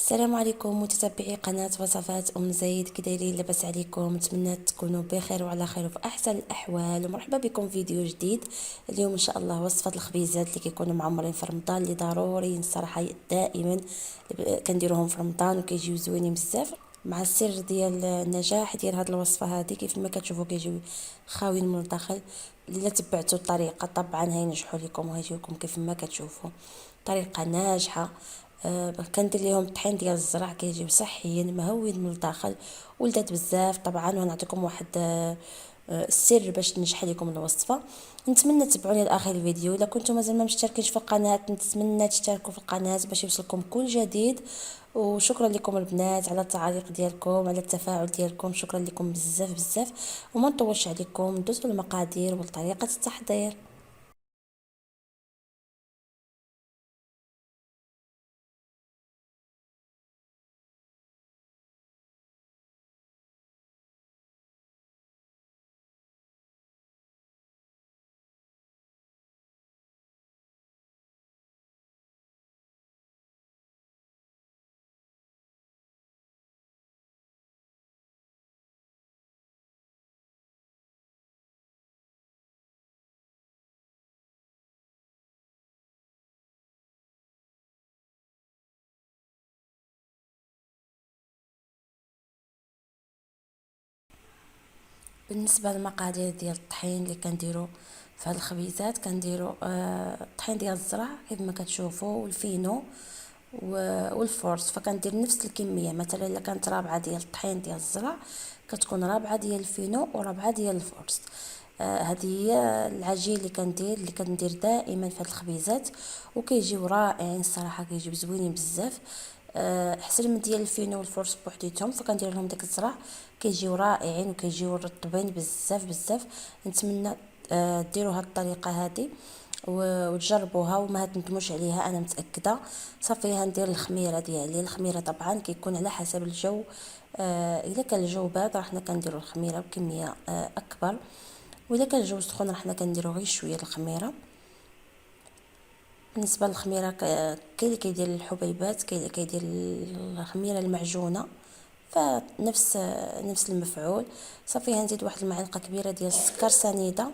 السلام عليكم متتبعي قناة وصفات زيد، كي دايرين؟ لاباس عليكم؟ نتمنى تكونوا بخير وعلى خير وفي احسن الاحوال، ومرحبا بكم في فيديو جديد. اليوم ان شاء الله وصفه الخبيزات اللي كيكونوا معمرين في رمضان، اللي ضروري الصراحه دائما كنديروهم في رمضان وكيجيو زوينين بزاف. مع السر ديال النجاح ديال هذه الوصفه هذه، كيف ما كتشوفوا كيجيو خاويين من الداخل. الا تبعتوا الطريقه طبعا هينجحوا لكم وهيجيوكم كيف ما كتشوفوا. طريقه ناجحه. كندير ليهم الطحين ديال الزرع، كيجيو صحيين مهوين من الداخل ولذات بزاف طبعا. وغنعطيكم واحد السر باش تنجح لكم الوصفه. نتمنى تتبعوني لاخر الفيديو. الا كنتم مازال ما مشتركينش في القناه، نتمنى تشتركوا في القناه باش يوصلكم كل جديد. وشكرا لكم البنات على التعاليق ديالكم، على التفاعل ديالكم، شكرا لكم بزاف بزاف. وما نطولش عليكم، ندوزو المقادير وطريقه التحضير. بالنسبه للمقادير ديال الطحين اللي كنديرو في هاد الخبيزات، كنديرو الطحين ديال الزرع كيف ما كتشوفوا، والفينو والفورس. فكندير نفس الكميه. مثلا الا كانت رابعه ديال الطحين ديال الزرع، كتكون رابعه ديال الفينو ورابعه ديال الفورس. هذه هي العجين اللي كندير دائما في هاد الخبيزات، وكيجيو رائعين الصراحه، كيجيو زوينين بزاف. احسن من ديال الفينو والفورس بوحديتهم، فكندير لهم داك الزرع كيجيو رائعين وكيجيو رطبين بزاف بزاف. نتمنى ديروا هاد الطريقه هذه وتجربوها وما تندموش عليها، انا متاكده. صافي هندير الخميره ديالي. الخميره طبعا كيكون على حسب الجو. اذا كان الجو بارد راه حنا كنديروا الخميره بكميه اكبر، واذا كان الجو سخون راه حنا كنديروا غير شويه الخميره. بالنسبه للخميره كاين اللي كيدير الحبيبات، كاين اللي كيدير الخميره المعجونه، فنفس المفعول. صافي هنزيد واحد المعلقه كبيره ديال السكر سنيده.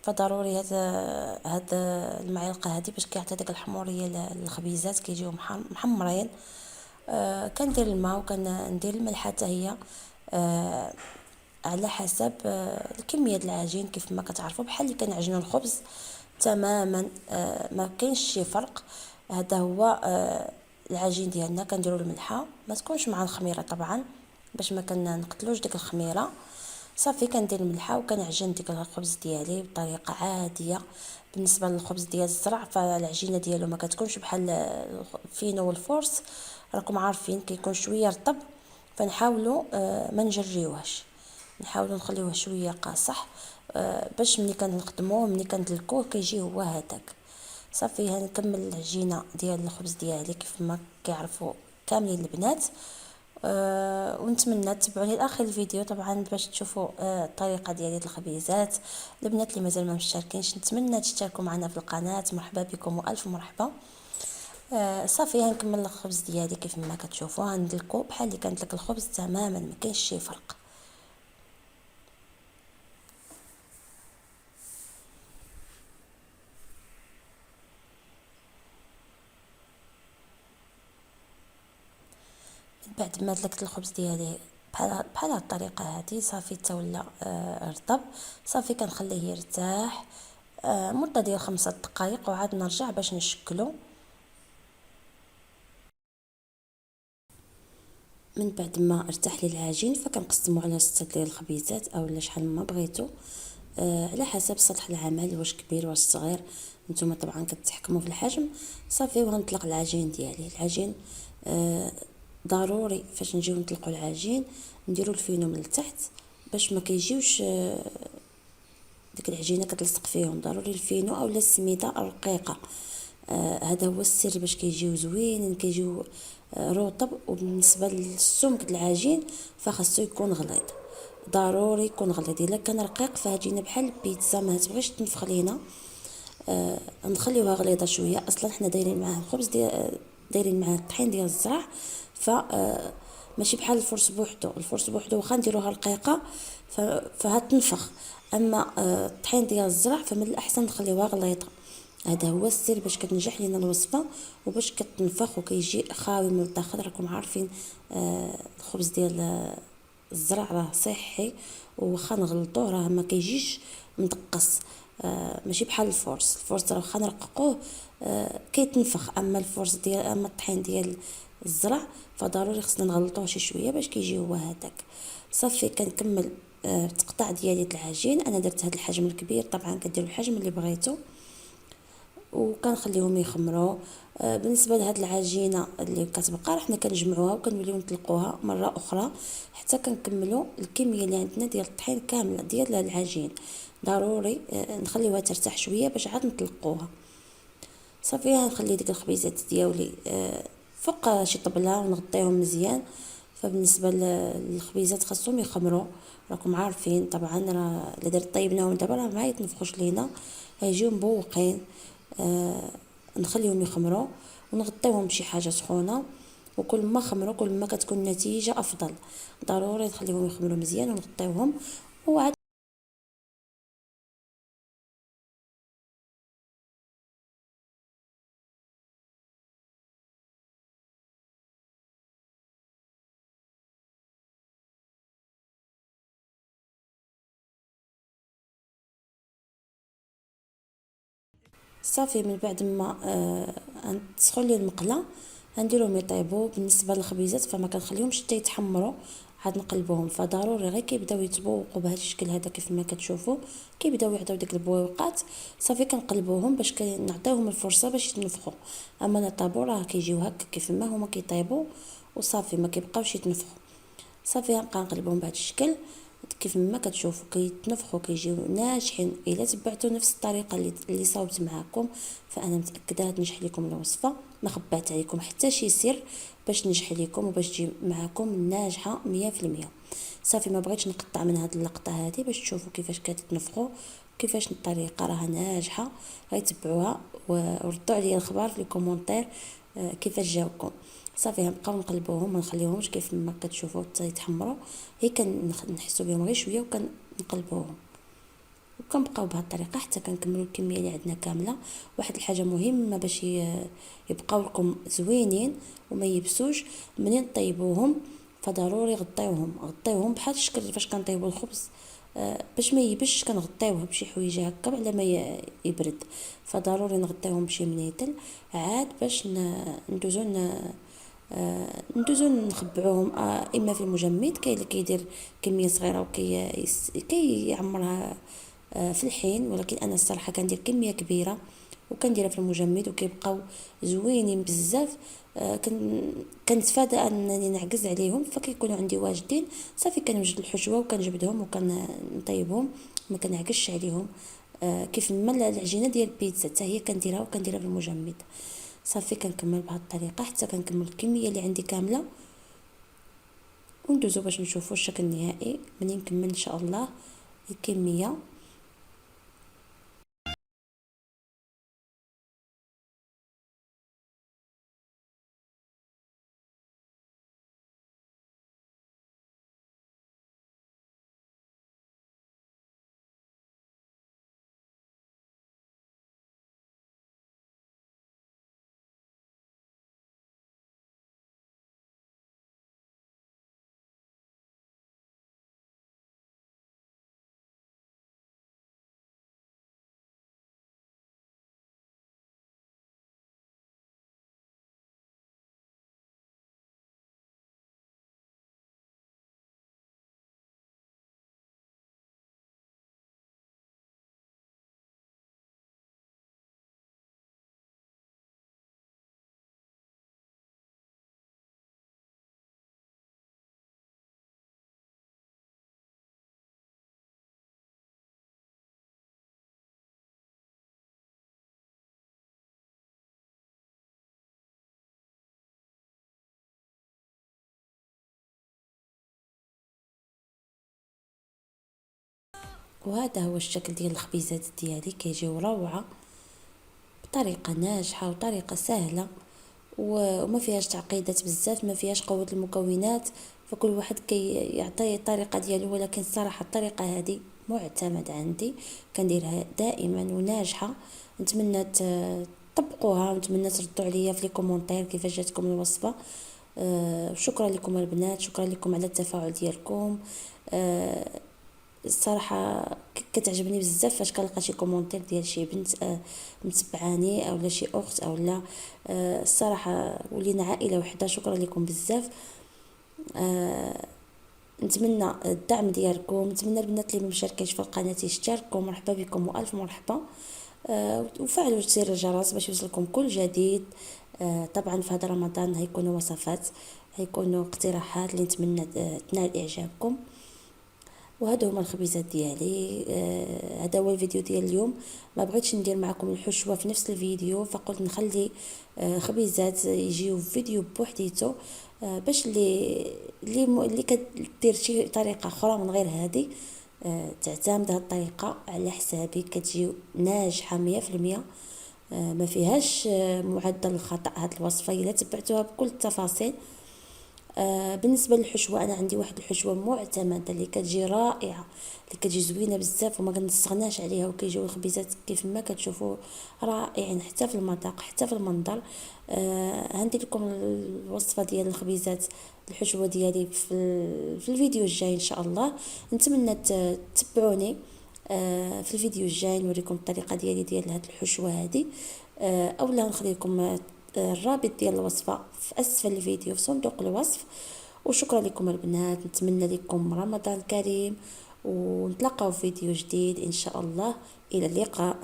فضروري هاد المعلقه هذه باش كيعطي ديك الحموريه للخبيزات، كيجيو محمرين. كندير الماء وكندير الملح حتى هي على حسب الكميه ديال العجين. كيف ما كتعرفوا بحال اللي كنعجنوا الخبز تماما، ما كاينش شي فرق. هذا هو العجين ديالنا. كنديروا الملحه، ما تكونش مع الخميره طبعا باش ما كنقتلوش ديك الخميره. صافي كندير الملحه وكنعجن ديك الخبز ديالي بطريقه عاديه. بالنسبه للخبز ديال الزرع، فالعجينه ديالو ما كتكونش بحال الفينو والفورس، راكم عارفين كيكون شويه رطب. فنحاولوا ما نجريوهش، نحاولوا نخليوه شويه قاصح، باش ملي كنخدموه ملي كندلكوه كيجي هو هذاك. صافي هنكمل العجينه ديال الخبز ديالي كيف ما كيعرفوا كاملين البنات. ونتمنى تتبعوني لاخر الفيديو طبعا باش تشوفوا الطريقه ديال الخبيزات. البنات اللي مازال ما مشتركينش، نتمنى تشتركوا معنا في القناه. مرحبا بكم والف مرحبا. صافي هنكمل الخبز ديالي كيف ما كتشوفوا، هندلكو بحال اللي كندلك الخبز تماما، ما كاينش شي فرق. من بعد ما دلكت الخبز ديالي بحال هاد الطريقه هذه، صافي تولى رطب. صافي كنخليه يرتاح مده ديال 5 دقائق، وعاد نرجع باش نشكلو. من بعد ما ارتاح لي العجين، فكنقسمو على 6 ديال الخبيزات او شحال ما بغيتو، على حسب سطح العمل، واش كبير واش صغير. نتوما طبعا كتحكموا في الحجم. صافي وغنطلق العجين ديالي. العجين ضروري فاش نجيو نطلقوا العجين نديروا الفينو من التحت باش ما كيجيوش ديك العجينه كتلصق فيهم. ضروري الفينو اولا السميده الرقيقه. هذا هو السر باش كيجيو زوينين، كيجيو رطب. وبالنسبه للسمك د العجين فخاصو يكون غليظ، ضروري يكون غليظ. الا كان رقيق فهجينا بحال البيتزا ما تبغيش تنفخ لينا. نخليوها غليظه شويه. اصلا حنا دايرين معاه الخبز دايرين معاه الطحين ديال الزرع، ف ماشي بحال الفرص بوحدو. الفرص بوحدو واخا نديروها رقيقه فهتنفخ، اما الطحين ديال الزرع فمن الاحسن نخليوها غليظه. هذا هو السر باش كتنجح لينا الوصفه وباش كتنفخ وكيجي خاوي من الداخل. راكم عارفين الخبز ديال الزرع راه صحي، وخا نغلطوه راه ما كيجيش مدقص. ماشي بحال الفرص راه واخا نرققوه كيتنفخ. اما الطحين ديال الزرع فضروري خصنا نغلطوه شي شويه باش كيجي هو هذاك. صافي كنكمل التقطاع ديالي د العجين. انا درت هذا الحجم الكبير، طبعا كديروا الحجم اللي بغيتو وكنخليهم يخمروا. بالنسبه لهاد العجينه اللي كتبقى راه حنا كنجمعوها وكنوليو نطلقوها مره اخرى حتى كنكملوا الكميه اللي عندنا ديال الطحين كامله ديال العجين. ضروري نخليوها ترتاح شويه باش عاد نطلقوها. صافي نخلي ديك الخبيزات ديالي فوق شي طبله ونغطيهم مزيان. فبالنسبه للخبيزات خاصهم يخمروا، راكم عارفين طبعا راه الا درت طيبناهم دابا راه ما يتنفخوش لينا، هيجيو مبوقين. نخليهم يخمروا ونغطيوهم بشي حاجه سخونه، وكل ما خمروا كل ما كتكون النتيجه افضل. ضروري نخليهم يخمروا مزيان ونغطيوهم وعاد. صافي من بعد ما تسخن لي المقله غنديرهم يطيبوا. بالنسبه للخبيزات فما كنخليهمش حتى يتحمروا، عاد نقلبوهم. فضروري غير كيبداو يتبوقوا بهذا الشكل هذا كيف ما كتشوفوا كيبداو يعطيو ديك البويقات، صافي كنقلبوهم باش نعطيوهم الفرصه باش يتنفخوا. اما لا طابور راه كيجيو هكا كيف ما هما كيطيبوا وصافي ما كيبقاوش يتنفخوا. صافي غنبقى نقلبهم بهذا الشكل كيف ما كتشوفوا كيتنفخوا كيجيو ناجحين. الا تبعتوا نفس الطريقه اللي صاوبت معكم فانا متاكده تنجح لكم الوصفه. ما خبات عليكم حتى شي سر باش تنجح لكم وباش تجي معكم ناجحه 100%. صافي ما بغيتش نقطع من هذه اللقطه هذه باش تشوفوا كيفاش كتتنفخوا كيفاش الطريقه راها ناجحه. غيتبعوها وردوا عليا الخبر في الكومونتير كيفاش جاوكم. صافي غنبقاو نقلبوهم ما نخليوهمش كيف ما كتشوفوا حتى يتحمروا، هي كنحسوا بهم غير شويه وكنقلبوهم وكنبقاو بهذه الطريقه حتى كنكملوا الكميه اللي عندنا كامله. واحد الحاجه مهمه باش يبقاو لكم زوينين وما يبسوش منين طيبوهم فضروري غطيوهم بحال الشكل فاش كنطيبوا الخبز باش ما يبش كنغطيوه بشي حويجه هكا على ما يبرد. فضروري نغطيوهم بشي منيتل عاد باش ندوزو نخبعوهم اما في المجمد. كاين اللي كيدير كميه صغيره كيعمرها في الحين، ولكن انا الصراحه كندير كميه كبيره وكنديرها في المجمد وكيبقاو زوينين بزاف. كنتفادى انني نعكز عليهم فكيكونوا عندي واجدين. صافي كنوجد الحشوه وكنجبدهم وكنطيبهم ما كنعكسش عليهم. كيف ما العجينه ديال البيتزا حتى هي كنديرها في المجمد. صافي كنكمل بهذه الطريقه حتى كنكمل الكميه اللي عندي كامله وندوزو باش نشوفوا الشكل النهائي منين نكمل ان شاء الله الكميه. وهذا هو الشكل ديال الخبيزات ديالي كيجيو روعه بطريقه ناجحه وطريقه سهله وما فيهاش تعقيدات بزاف، ما فيهاش قوه المكونات، فكل واحد يعطي الطريقه ديالو، ولكن الصراحه الطريقه هذه معتمده عندي، كنديرها دائما وناجحه. نتمنى طبقوها، ونتمنى تردوا عليا في لي كومونتير كيفاش جاتكم الوصفه. شكرا لكم البنات، شكرا لكم على التفاعل ديالكم. الصراحه كتعجبني بزاف فاش كنلقى شي كومونتير ديال شي بنت متبعاني اولا شي اخت اولا. الصراحه ولينا عائله وحده. شكرا لكم بزاف. نتمنى الدعم ديالكم، نتمنى البنات اللي مشاركينش في القناه يشتركوا. مرحبا بكم والف مرحبا. وفعلوا زر الجرس باش يوصلكم كل جديد. طبعا في هذا رمضان هيكونوا وصفات، هيكونوا اقتراحات اللي نتمنى تنال اعجابكم. وهذا هما الخبيزات ديالي. هذا هو الفيديو ديال اليوم. ما بغيتش ندير معكم الحشوه في نفس الفيديو، فقلت نخلي خبيزات يجيو فيديو بوحديتو، باش اللي كدير شي طريقه اخرى من غير هذه تعتمد هذه الطريقه على حسابي، كتجي ناجحه 100%. ما فيهاش معدل الخطا هذه الوصفه الا تبعتوها بكل التفاصيل. بالنسبه للحشوه، انا عندي واحد الحشوه معتمده اللي كتجي رائعه، اللي كتجي زوينه بزاف وما كنستغناش عليها، وكيجيو الخبيزات كيف ما كتشوفوا رائعين حتى في المذاق حتى في المنظر. هندير لكم الوصفه ديال الخبيزات الحشوه ديالي في الفيديو الجاي ان شاء الله. نتمنى تتبعوني في الفيديو الجاي، نوريكم الطريقه ديال هاد الحشوه هذه. اولا نخلي لكم الرابط ديال الوصفه في اسفل الفيديو في صندوق الوصف. وشكرا لكم البنات، نتمنى لكم رمضان كريم، ونتلاقاو في فيديو جديد ان شاء الله. الى اللقاء.